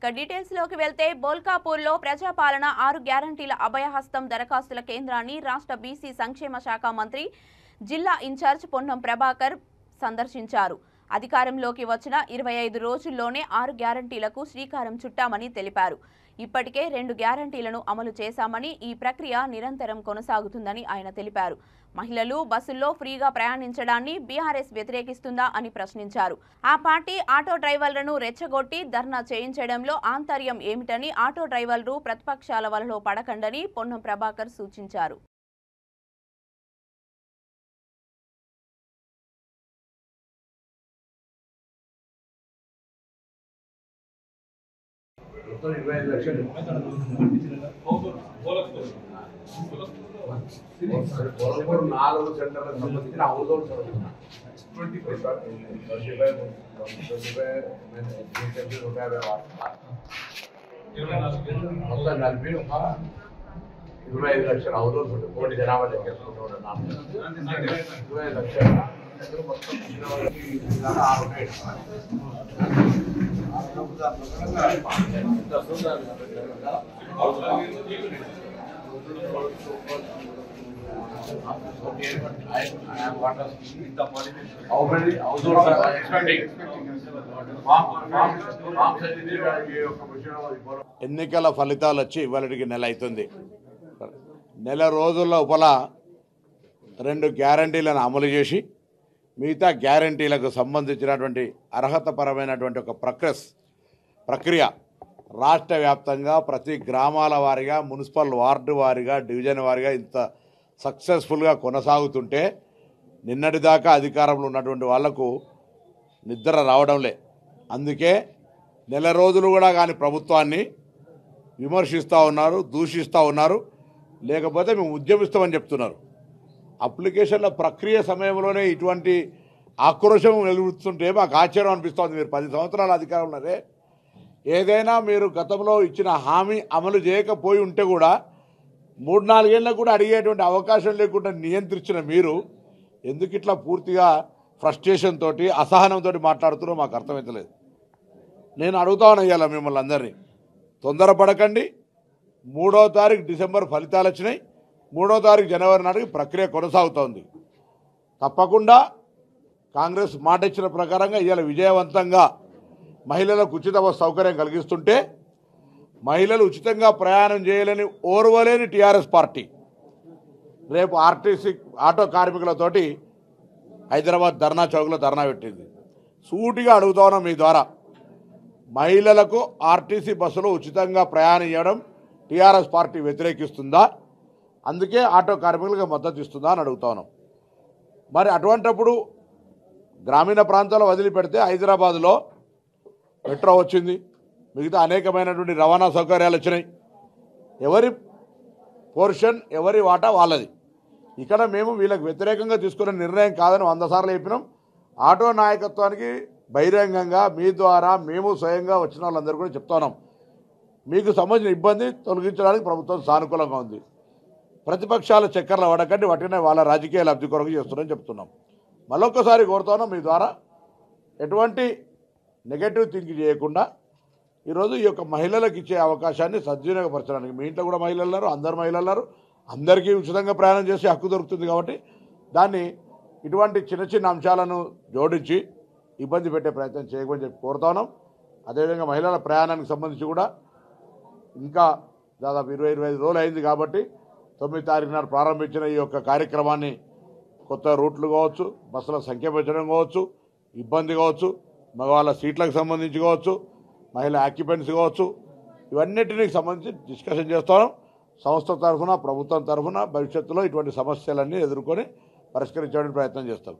ఇక డీటెయిల్స్ లోకి వెళ్తే బోల్కాపూర్లో ప్రజాపాలన 6 గ్యారంటీల అభయహస్తం దరఖాస్తుల కేంద్రాన్ని రాష్ట్ర బీసీ సంక్షేమ శాఖ మంత్రి జిల్లా ఇన్ఛార్జ్ పొన్నం ప్రభాకర్ సందర్శించారు. అధికారంలోకి వచ్చిన 25 రోజుల్లోనే 6 గ్యారంటీలకు శ్రీకారం చుట్టామని తెలిపారు. ఇప్పటికే 2 గ్యారంటీలను అమలు చేశామని, ఈ ప్రక్రియ నిరంతరం కొనసాగుతుందని ఆయన తెలిపారు. మహిళలు బస్సుల్లో ఫ్రీగా ప్రయాణించడాన్ని బీఆర్ఎస్ వ్యతిరేకిస్తుందా అని ప్రశ్నించారు. ఆ పార్టీ ఆటో డ్రైవర్లను రెచ్చగొట్టి ధర్నా చేయించడంలో ఆంతర్యం ఏమిటని, ఆటో డ్రైవర్లు ప్రతిపక్షాల వలలో పడకండని పొన్నం ప్రభాకర్ సూచించారు. నాలుగు సెంటర్లకు సంబంధించిన హౌస్ హోల్డ్స్ మొత్తం కలిపి ఒక 25 లక్షల హౌస్ హోల్డ్స్ ఉంటుంది. కోటి జనాభా లెక్కేసుకుంటూ 25 లక్షల మొత్తం ఎన్నికల ఫలితాలు వచ్చి ఇవాళకి నెల అవుతుంది. నెల రోజుల లోపల 2 గ్యారంటీలను అమలు చేసి మిగతా గ్యారంటీలకు సంబంధించినటువంటి అర్హతపరమైనటువంటి ఒక ప్రక్రియ రాష్ట్ర వ్యాప్తంగా ప్రతి గ్రామాల వారీగా, మున్సిపల్ వార్డు వారీగా, డివిజన్ వారీగా ఇంత సక్సెస్ఫుల్గా కొనసాగుతుంటే నిన్నటిదాకా అధికారంలో ఉన్నటువంటి వాళ్లకు నిద్ర రావడంలే. అందుకే నెల రోజులు కూడా కానీ ప్రభుత్వాన్ని విమర్శిస్తూ ఉన్నారు, దూషిస్తూ ఉన్నారు, లేకపోతే మేము ఉద్యమిస్తామని చెప్తున్నారు. అప్లికేషన్ల ప్రక్రియ సమయంలోనే ఇటువంటి ఆక్రోశం వెలువడుతుంటే మాకు ఆశ్చర్యం అనిపిస్తుంది. మీరు 10 సంవత్సరాల అధికారం ఉన్నారే, ఏదైనా మీరు గతంలో ఇచ్చిన హామీ అమలు చేయకపోయి ఉంటే కూడా 3-4 ఏళ్ళకు కూడా అడిగేటువంటి అవకాశం లేకుండా నియంత్రించిన మీరు ఎందుకు ఇట్లా పూర్తిగా ఫ్రస్ట్రేషన్ తోటి, అసహనంతో మాట్లాడుతున్నారో మాకు అర్థమవుతలేదు. నేను అడుగుతా ఉన్నాను మిమ్మల్ని అందరినీ, తొందరపడకండి. 3వ తారీఖు డిసెంబర్ ఫలితాలు వచ్చినాయి. 3వ తారీఖు జనవరి నాటికి ప్రక్రియ కొనసాగుతోంది. తప్పకుండా కాంగ్రెస్ మాట ఇచ్చిన ప్రకారంగా ఇవాళ విజయవంతంగా మహిళలకు ఉచిత బస్సు సౌకర్యం కలిగిస్తుంటే, మహిళలు ఉచితంగా ప్రయాణం చేయలేని ఓర్వలేని టీఆర్ఎస్ పార్టీ రేపు ఆర్టీసీ ఆటో కార్మికులతోటి హైదరాబాద్ ధర్నా చౌక్లో ధర్నా పెట్టింది. సూటిగా అడుగుతా ఉన్నాం మీ ద్వారా, మహిళలకు ఆర్టీసీ బస్సులో ఉచితంగా ప్రయాణం చేయడం టీఆర్ఎస్ పార్టీ వ్యతిరేకిస్తుందా? అందుకే ఆటో కార్మికులకు మద్దతు ఇస్తుందా అని అడుగుతా ఉన్నాం. మరి అటువంటప్పుడు గ్రామీణ ప్రాంతాల్లో వదిలిపెడితే హైదరాబాద్లో మెట్రో వచ్చింది, మిగతా అనేకమైనటువంటి రవాణా సౌకర్యాలు వచ్చినాయి. ఎవరి పోర్షన్, ఎవరి వాటా వాళ్ళది. ఇక్కడ మేము వీళ్ళకి వ్యతిరేకంగా తీసుకున్న నిర్ణయం కాదని 100 సార్లు చెప్పినాం. ఆటో నాయకత్వానికి బహిరంగంగా మీ ద్వారా మేము స్వయంగా వచ్చిన వాళ్ళందరూ కూడా చెప్తున్నాం, మీకు సంబంధించిన ఇబ్బంది తొలగించడానికి ప్రభుత్వం సానుకూలంగా ఉంది. ప్రతిపక్షాల చక్కర్లు పడకండి, వాటినే వాళ్ళ రాజకీయ లబ్ధి కొరకు చేస్తున్నారని చెప్తున్నాం. మరొకసారి కోరుతున్నాం, మీ ద్వారా ఎటువంటి నెగటివ్ థింక్ చేయకుండా ఈరోజు ఈ యొక్క మహిళలకు ఇచ్చే అవకాశాన్ని సద్వినియోగపరచడానికి, మీ ఇంట్లో కూడా మహిళలు ఉన్నారు, అందరు మహిళలు ఉన్నారు, అందరికీ ఉచితంగా ప్రయాణం చేసే హక్కు దొరుకుతుంది. కాబట్టి దాన్ని ఇటువంటి చిన్న చిన్న అంశాలను జోడించి ఇబ్బంది పెట్టే ప్రయత్నం చేయకమని చెప్పి కోరుతున్నాం. అదేవిధంగా మహిళల ప్రయాణానికి సంబంధించి కూడా ఇంకా దాదాపు 20-25 రోజులు అయింది కాబట్టి 9వ తారీఖు నాడు ప్రారంభించిన ఈ యొక్క కార్యక్రమాన్ని కొత్త రూట్లు కావచ్చు, బస్సుల సంఖ్య పెంచడం కావచ్చు, ఇబ్బంది కావచ్చు, మగవాళ్ళ సీట్లకు సంబంధించి కావచ్చు, మహిళా ఆక్యుపెంట్స్ కావచ్చు, ఇవన్నిటికి సంబంధించి డిస్కషన్ చేస్తాం. సంస్థ తరఫున, ప్రభుత్వం తరఫున భవిష్యత్తులో ఇటువంటి సమస్యలన్నీ ఎదుర్కొని పరిష్కరించడానికి ప్రయత్నం చేస్తాం.